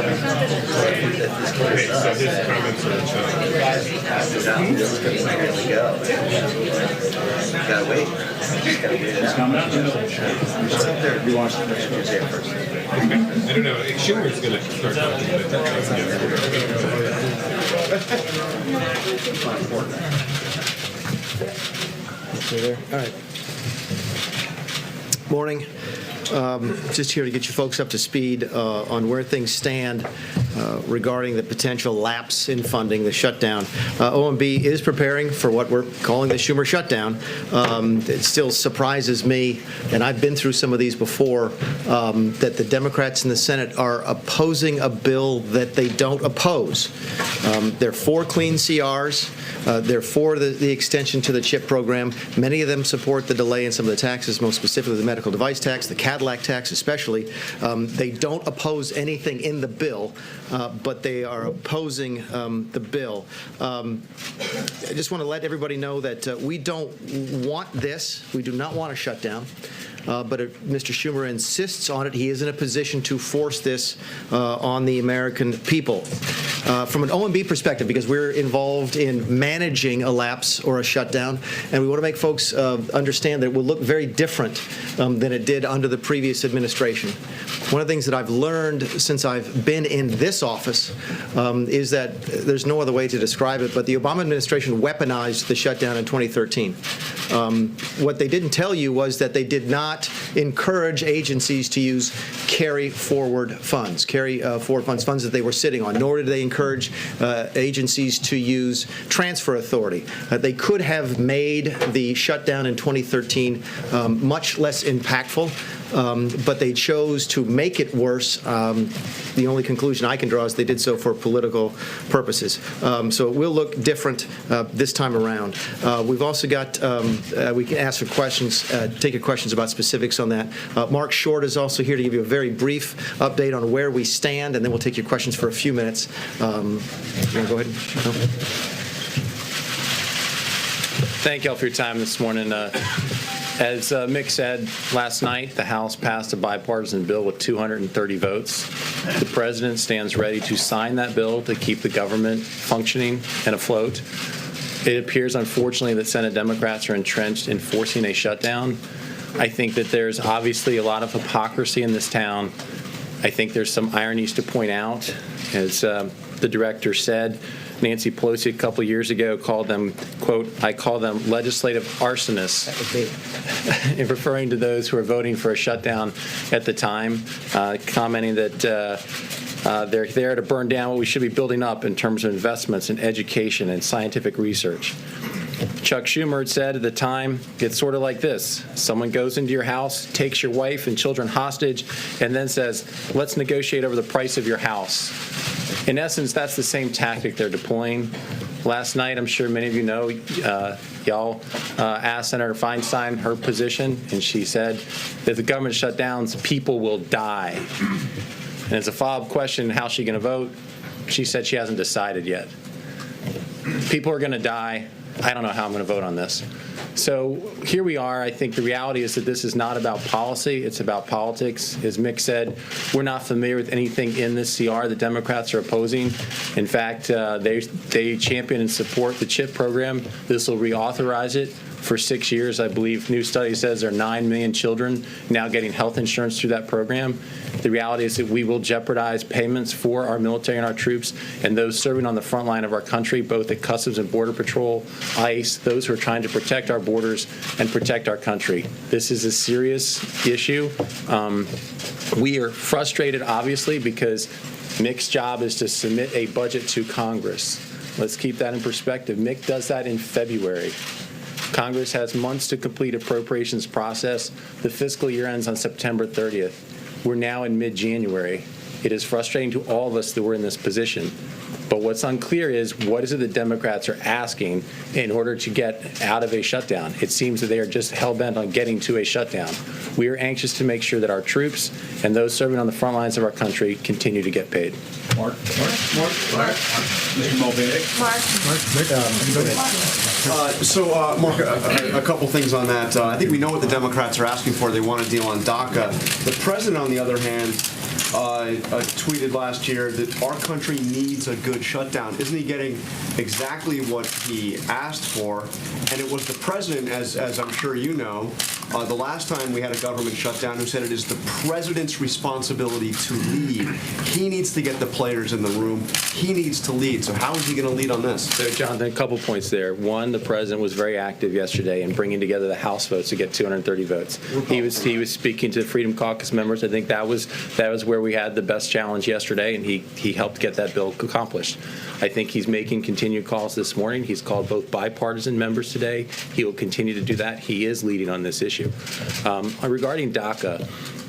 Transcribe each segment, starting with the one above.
So his comments are Gotta wait. It's coming up. We launched the next Tuesday first. I don't know. Schumer's going to start talking about Stay there. All right. Morning. Just here to get you folks up to speed on where things stand regarding the potential lapse in funding, the shutdown. OMB is preparing for what we're calling the Schumer shutdown. It still surprises me, and I've been through some of these before, that the Democrats in the Senate are opposing a bill that they don't oppose. They're for clean CRs. They're for the extension to the CHIP program. Many of them support the delay in some of the taxes, most specifically the medical device tax, the Cadillac tax especially. They don't oppose anything in the bill, but they are opposing the bill. I just want to let everybody know that we don't want this. We do not want a shutdown. But if Mr. Schumer insists on it, he is in a position to force this on the American people. From an OMB perspective, because we're involved in managing a lapse or a shutdown, and we want to make folks understand that it will look very different than it did under the previous administration. One of the things that I've learned since I've been in this office is that there's no other way to describe it, but the Obama administration weaponized the shutdown in 2013. What they didn't tell you was that they did not encourage agencies to use carry-forward funds, funds that they were sitting on, nor did they encourage agencies to use transfer authority. They could have made the shutdown in 2013 much less impactful, but they chose to make it worse. The only conclusion I can draw is they did so for political purposes. So it will look different this time around. We've also got, we can ask for questions, take your questions about specifics on that. Mark Short is also here to give you a very brief update on where we stand, and then we'll take your questions for a few minutes. You want to go ahead? No? Thank you all for your time this morning. As Mick said, last night the House passed a bipartisan bill with 230 votes. The President stands ready to sign that bill to keep the government functioning and afloat. It appears, unfortunately, that Senate Democrats are entrenched in forcing a shutdown. I think that there's obviously a lot of hypocrisy in this town. I think there's some ironies to point out. As the director said, Nancy Pelosi a couple of years ago called them, quote, I call them legislative arsonists, in referring to those who were voting for a shutdown at the time, commenting that they're there to burn down what we should be building up in terms of investments in education and scientific research. Chuck Schumer had said at the time, it's sort of like this. Someone goes into your house, takes your wife and children hostage, and then says, let's negotiate over the price of your house. In essence, that's the same tactic they're deploying. Last night, I'm sure many of you know, y'all asked Senator Feinstein her position, and she said that if the government shutdowns, people will die. And as a follow-up question, how's she going to vote? She said she hasn't decided yet. People are going to die. I don't know how I'm going to vote on this. So here we are. I think the reality is that this is not about policy. It's about politics. As Mick said, we're not familiar with anything in this CR the Democrats are opposing. In fact, they champion and support the CHIP program. This will reauthorize it for 6 years. I believe new study says there are 9 million children now getting health insurance through that program. The reality is that we will jeopardize payments for our military and our troops and those serving on the front line of our country, both at Customs and Border Patrol, ICE, those who are trying to protect our borders and protect our country. This is a serious issue. We are frustrated, obviously, because Mick's job is to submit a budget to Congress. Let's keep that in perspective. Mick does that in February. Congress has months to complete appropriations process. The fiscal year ends on September 30th. We're now in mid-January. It is frustrating to all of us that we're in this position. But what's unclear is what is it the Democrats are asking in order to get out of a shutdown? It seems that they are just hell-bent on getting to a shutdown. We are anxious to make sure that our troops and those serving on the front lines of our country continue to get paid. Mark. Mr. Mulvaney. Mark, a couple things on that. I think we know what the Democrats are asking for. They want a deal on DACA. The president, on the other hand, tweeted last year that our country needs a good shutdown. Isn't he getting exactly what he asked for? And it was the president, as I'm sure you know, the last time we had a government shutdown, who said it is the president's responsibility to lead. He needs to get the players in the room. He needs to lead. So how is he going to lead on this? So, Jonathan, a couple points there. One, the president was very active yesterday in bringing together the House votes to get 230 votes. He was speaking to the Freedom Caucus members. I think that was where we had the best challenge yesterday, and he helped get that bill accomplished. I think he's making continued calls this morning. He's called both bipartisan members today. He will continue to do that. He is leading on this issue. Regarding DACA,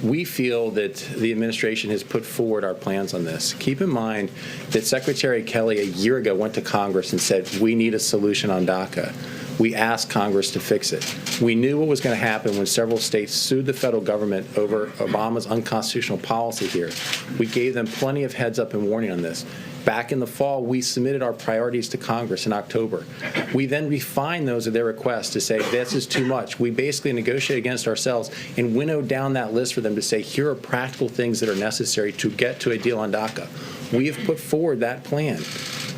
we feel that the administration has put forward our plans on this. Keep in mind that Secretary Kelly a year ago went to Congress and said, we need a solution on DACA. We asked Congress to fix it. We knew what was going to happen when several states sued the federal government over Obama's unconstitutional policy here. We gave them plenty of heads up and warning on this. Back in the fall, we submitted our priorities to Congress in October. We then refined those at their request to say, this is too much. We basically negotiated against ourselves and winnowed down that list for them to say, here are practical things that are necessary to get to a deal on DACA. We have put forward that plan.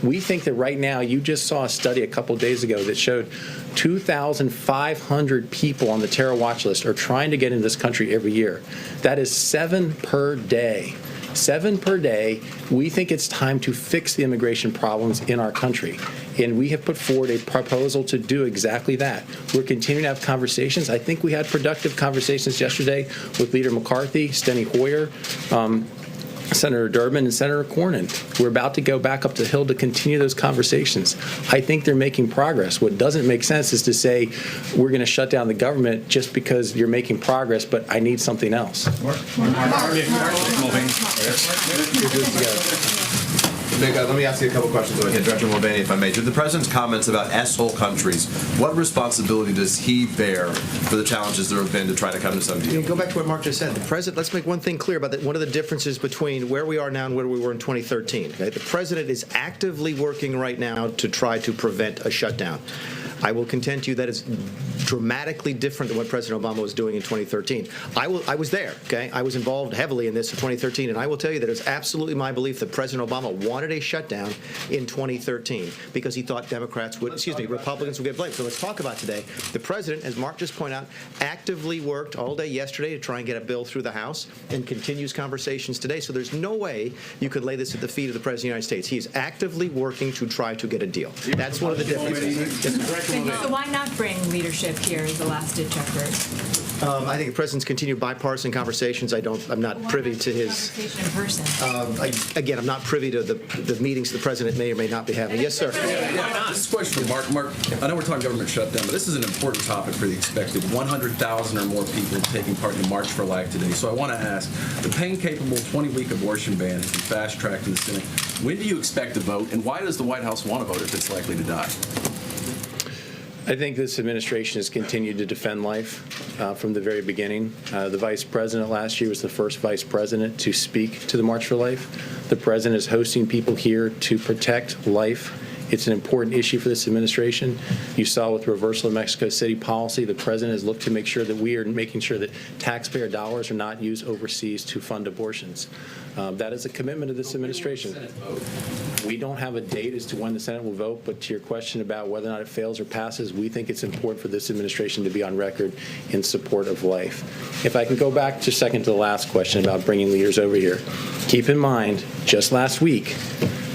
We think that right now, you just saw a study a couple days ago that showed 2,500 people on the terror watch list are trying to get into this country every year. That is 7 per day. 7 per day. We think it's time to fix the immigration problems in our country. And we have put forward a proposal to do exactly that. We're continuing to have conversations. I think we had productive conversations yesterday with Leader McCarthy, Steny Hoyer, Senator Durbin, and Senator Cornyn. We're about to go back up the Hill to continue those conversations. I think they're making progress. What doesn't make sense is to say we're going to shut down the government just because you're making progress, but I need something else. Let me ask you a couple questions over here, Director Mulvaney, if I may. To the President's comments about S-hole countries, what responsibility does he bear for the challenges there have been to try to come to some deal? Go back to what Mark just said. The President, let's make one thing clear about that. One of the differences between where we are now and where we were in 2013. Okay? The President is actively working right now to try to prevent a shutdown. I will contend to you that is dramatically different than what President Obama was doing in 2013. I was there, okay? I was involved heavily in this in 2013, and I will tell you that it's absolutely my belief that President Obama wanted a shutdown in 2013 because he thought Republicans would get blamed. So let's talk about today. The President, as Mark just pointed out, actively worked all day yesterday to try and get a bill through the House and continues conversations today. So there's no way you could lay this at the feet of the President of the United States. He is actively working to try to get a deal. That's one of the differences. So why not bring leadership here as a last-ditch effort? I think the President's continued bipartisan conversations. I'm not privy to his. Conversation in person. Again, I'm not privy to the meetings the President may or may not be having. Yes, sir. This is a question for Mark. Mark, I know we're talking government shutdown, but this is an important topic for the expected 100,000 or more people taking part in the March for Life today. So I want to ask, the pain-capable 20-week abortion ban has been fast-tracked in the Senate. When do you expect to vote, and why does the White House want to vote if it's likely to die? I think this administration has continued to defend life from the very beginning. The vice president last year was the first vice president to speak to the March for Life. The president is hosting people here to protect life. It's an important issue for this administration. You saw with reversal of Mexico City policy, the president has looked to make sure that we are making sure that taxpayer dollars are not used overseas to fund abortions. That is a commitment of this administration. We don't have a date as to when the Senate will vote, but to your question about whether or not it fails or passes, we think it's important for this administration to be on record in support of life. If I can go back just a second to the last question about bringing leaders over here. Keep in mind, just last week,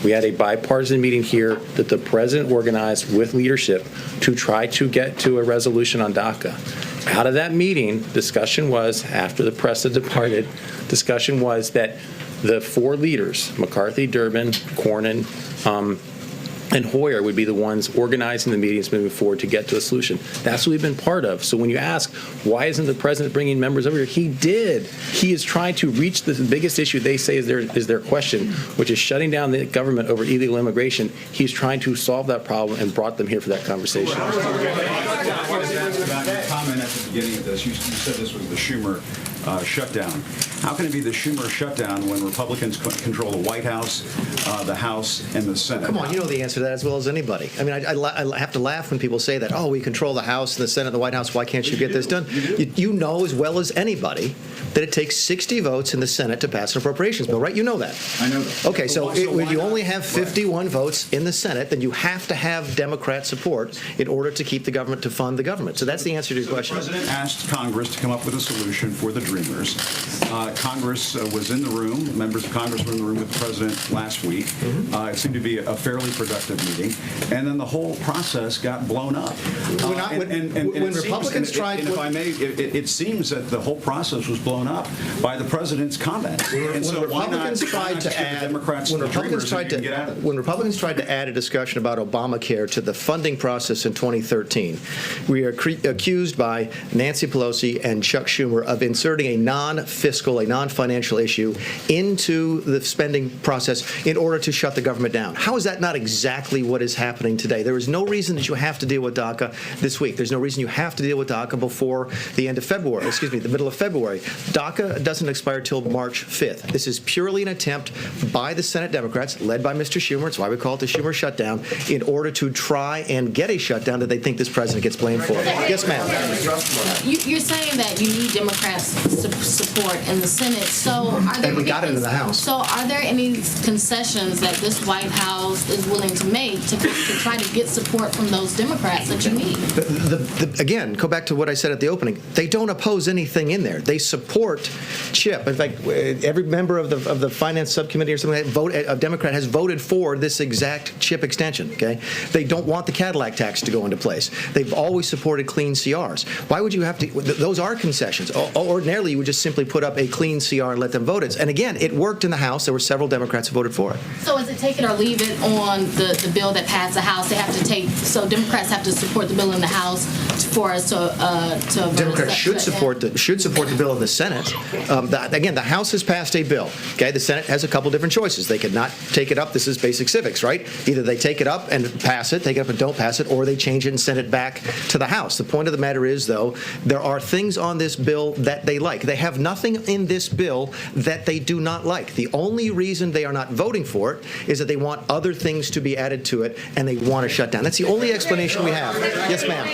we had a bipartisan meeting here that the president organized with leadership to try to get to a resolution on DACA. Out of that meeting, discussion was, after the press had departed, discussion was that the 4 leaders, McCarthy, Durbin, Cornyn, and Hoyer, would be the ones organizing the meetings moving forward to get to a solution. That's what we've been part of. So when you ask, why isn't the president bringing members over here? He did. He is trying to reach the biggest issue they say is their question, which is shutting down the government over illegal immigration. He's trying to solve that problem and brought them here for that conversation. I wanted to ask about your comment at the beginning of this. You said this was the Schumer shutdown. How can it be the Schumer shutdown when Republicans control the White House, the House, and the Senate? Come on, you know the answer to that as well as anybody. I mean, I have to laugh when people say that, oh, we control the House and the Senate and the White House, why can't you get this done? You know as well as anybody that it takes 60 votes in the Senate to pass an appropriations bill, right? You know that. I know that. Okay, so when you only have 51 votes in the Senate, then you have to have Democrat support in order to keep the government, to fund the government. So that's the answer to your question. The President asked Congress to come up with a solution for the Dreamers. Congress was in the room. Members of Congress were in the room with the President last week. It seemed to be a fairly productive meeting. And then the whole process got blown up. When Republicans tried... And if I may, it seems that the whole process was blown up by the President's comments. And so why not give the Democrats the Dreamers so you can get at it? When Republicans tried to add a discussion about Obamacare to the funding process in 2013, we are accused by Nancy Pelosi and Chuck Schumer of inserting a non-fiscal, a non-financial issue into the spending process in order to shut the government down. How is that not exactly what is happening today? There is no reason that you have to deal with DACA this week. There's no reason you have to deal with DACA before the end of February, the middle of February. DACA doesn't expire till March 5th. This is purely an attempt by the Senate Democrats, led by Mr. Schumer, it's why we call it the Schumer shutdown, in order to try and get a shutdown that they think this president gets blamed for. Yes, ma'am. You're saying that you need Democrats' support in the Senate. So are there And we got it in the House. So are there any concessions that this White House is willing to make to try to get support from those Democrats that you need? Again, go back to what I said at the opening. They don't oppose anything in there. They support CHIP. In fact, every member of the Finance Subcommittee or something, a Democrat has voted for this exact CHIP extension. Okay, they don't want the Cadillac tax to go into place. They've always supported clean CRs. Why would you have to? Those are concessions. Ordinarily, you would just simply put up a clean CR and let them vote it. And again, it worked in the House. There were several Democrats who voted for it. So is it take it or leave it on the bill that passed the House? They have to take. So Democrats have to support the bill in the House for us to Democrats should support the bill in the Senate. Again, the House has passed a bill. Okay, the Senate has a couple different choices. They could not take it up. This is basic civics, right? Either they take it up and pass it, take it up and don't pass it, or they change it and send it back to the House. The point of the matter is, though, there are things on this bill that they like. They have nothing in this bill that they do not like. The only reason they are not voting for it is that they want other things to be added to it, and they want to shut down. That's the only explanation we have. Yes, ma'am.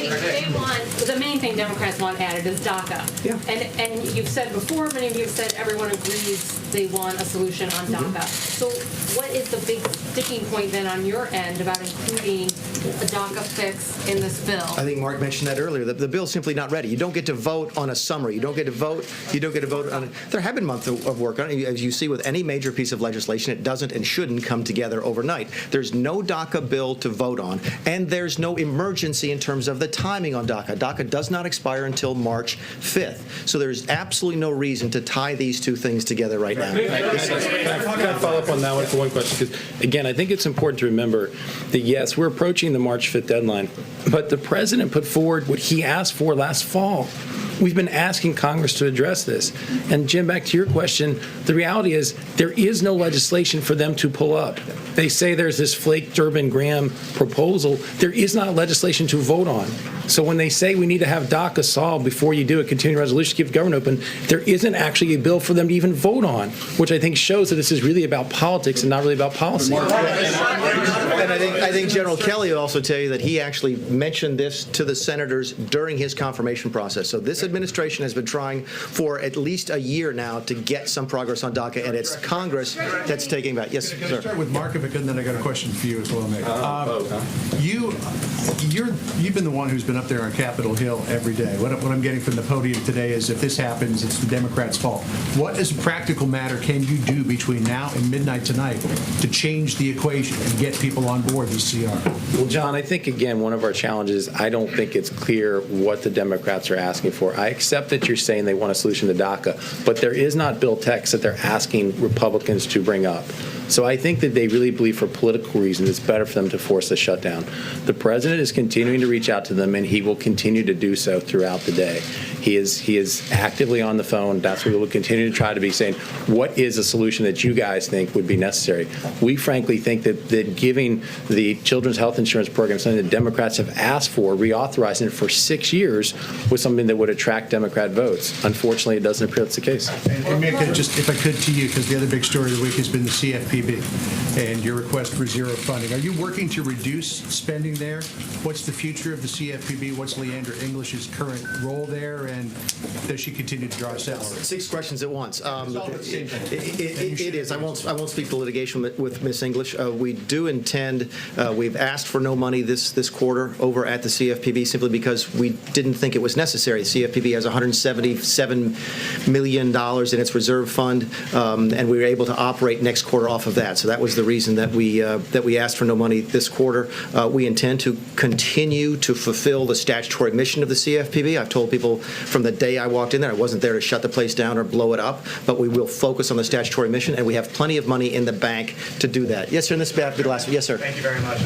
The main thing Democrats want added is DACA. Yeah. And you've said before, many of you have said everyone agrees they want a solution on DACA. So what is the big sticking point then on your end about including a DACA fix in this bill? I think Mark mentioned that earlier. The bill's simply not ready. You don't get to vote on a summary. You don't get to vote. You don't get to vote on it. There have been months of work on it. As you see with any major piece of legislation, it doesn't and shouldn't come together overnight. There's no DACA bill to vote on, and there's no emergency in terms of the timing on DACA. DACA does not expire until March 5th. So there's absolutely no reason to tie these two things together right now. Can I follow up on that one for one question? Because, again, I think it's important to remember that, yes, we're approaching the March 5th deadline, but the president put forward what he asked for last fall. We've been asking Congress to address this. And, Jim, back to your question, the reality is there is no legislation for them to pull up. They say there's this Flake, Durbin, Graham proposal. There is not legislation to vote on. So when they say we need to have DACA solved before you do a continuing resolution to keep the government open, there isn't actually a bill for them to even vote on, which I think shows that this is really about politics and not really about policy. And I think General Kelly will also tell you that he actually mentioned this to the senators during his confirmation process. So this administration has been trying for at least a year now to get some progress on DACA, and it's Congress that's taking back. Yes, Can I sir. start with Mark, if I could, and then I got a question for you as well, Mick. You've been the one who's been up there on Capitol Hill every day. What I'm getting from the podium today is if this happens, it's the Democrats' fault. What, as a practical matter, can you do between now and midnight tonight to change the equation and get people on board the CR? Well, John, I think, again, one of our challenges, I don't think it's clear what the Democrats are asking for. I accept that you're saying they want a solution to DACA, but there is not bill text that they're asking Republicans to bring up. So I think that they really believe for political reasons it's better for them to force a shutdown. The president is continuing to reach out to them, and he will continue to do so throughout the day. He is actively on the phone. That's what we will continue to try to be saying, what is a solution that you guys think would be necessary? We frankly think that giving the Children's Health Insurance Program, something that Democrats have asked for, reauthorizing it for 6 years, was something that would attract Democrat votes. Unfortunately, it doesn't appear that's the case. And Mick, just if I could to you, because the other big story of the week has been the CFPB and your request for zero funding. Are you working to reduce spending there? What's the future of the CFPB? What's Leandra English's current role there, and does she continue to draw salary? 6 questions at once. It It is. I won't speak to litigation with Ms. English. We do intend. We've asked for no money this quarter over at the CFPB simply because we didn't think it was necessary. The CFPB has $177 million in its reserve fund, and we were able to operate next quarter off of that. So that was the reason that we asked for no money this quarter. We intend to continue to fulfill the statutory mission of the CFPB. I've told people from the day I walked in there, I wasn't there to shut the place down or blow it up, but we will focus on the statutory mission, and we have plenty of money in the bank to do that. Yes, sir, and this will be the last one. Yes, sir. Thank you very much.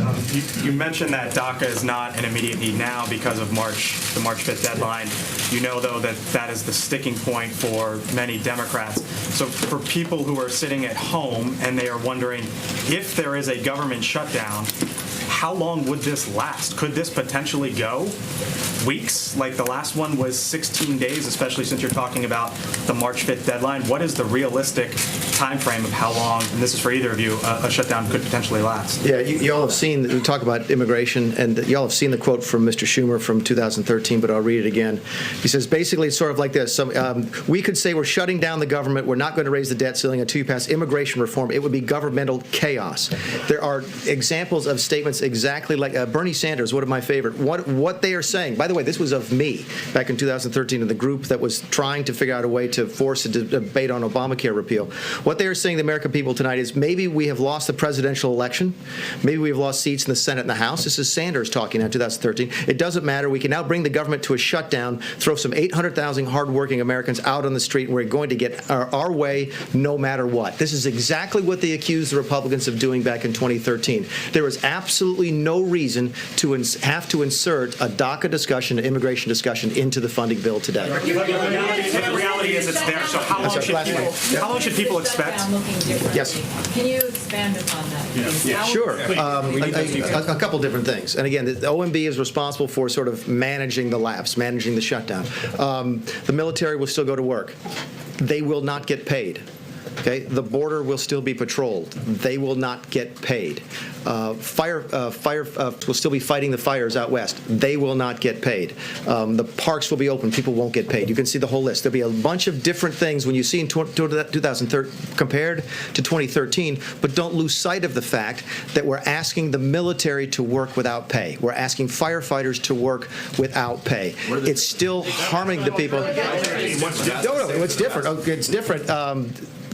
You mentioned that DACA is not an immediate need now because of the March 5th deadline. You know, though, that is the sticking point for many Democrats. So for people who are sitting at home and they are wondering if there is a government shutdown, how long would this last? Could this potentially go weeks? Like the last one was 16 days, especially since you're talking about the March 5th deadline. What is the realistic time frame of how long, and this is for either of you, a shutdown could potentially last? Yeah, you all have seen, we talk about immigration, and you all have seen the quote from Mr. Schumer from 2013, but I'll read it again. He says, basically, it's sort of like this. We could say we're shutting down the government, we're not going to raise the debt ceiling until you pass immigration reform. It would be governmental chaos. There are examples of statements exactly like Bernie Sanders, one of my favorite. What they are saying, by the way, this was of me back in 2013 in the group that was trying to figure out a way to force a debate on Obamacare repeal. What they are saying to the American people tonight is maybe we have lost the presidential election. Maybe we have lost seats in the Senate and the House. This is Sanders talking now in 2013. It doesn't matter. We can now bring the government to a shutdown, throw some 800,000 hardworking Americans out on the street, and we're going to get our way no matter what. This is exactly what they accused the Republicans of doing back in 2013. There was absolutely no reason to have to insert a DACA discussion, an immigration discussion, into the funding bill today. But the reality is it's there. So how long should people expect? Yes. Can you expand upon that, please? Yeah. Sure. A couple different things. And again, the OMB is responsible for sort of managing the lapse, managing the shutdown. The military will still go to work. They will not get paid. Okay, the border will still be patrolled. They will not get paid. Fire will still be fighting the fires out west. They will not get paid. The parks will be open. People won't get paid. You can see the whole list. There'll be a bunch of different things when you see in 2013 compared to 2013, but don't lose sight of the fact that we're asking the military to work without pay. We're asking firefighters to work without pay. It's still harming the people. No, it's different. Okay, it's different.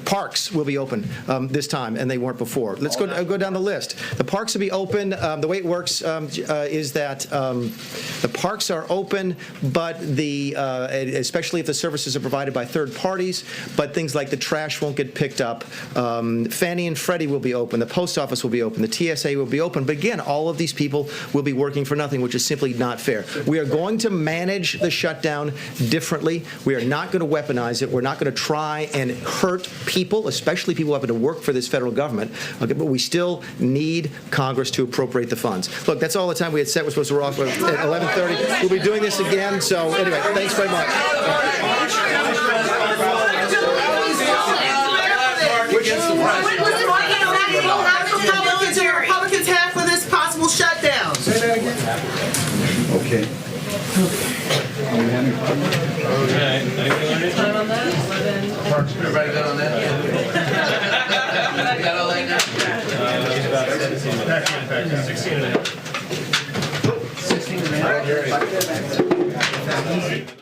Parks will be open this time, and they weren't before. Let's go down the list. The parks will be open. The way it works is that the parks are open, but especially if the services are provided by third parties, but things like the trash won't get picked up. Fannie and Freddie will be open. The post office will be open. The TSA will be open. But again, all of these people will be working for nothing, which is simply not fair. We are going to manage the shutdown differently. We are not going to weaponize it. We're not going to try and hurt people, especially people having to work for this federal government, okay, but we still need Congress to appropriate the funds. Look, that's all the time we had set. We're supposed to roll off at 11:30. We'll be doing this again, so anyway, thanks very much. Republicans have for this possible shutdown? Say that again. Okay. Okay. Everybody good on that? Got all that now? It's about 16 and a half. 16 and a half.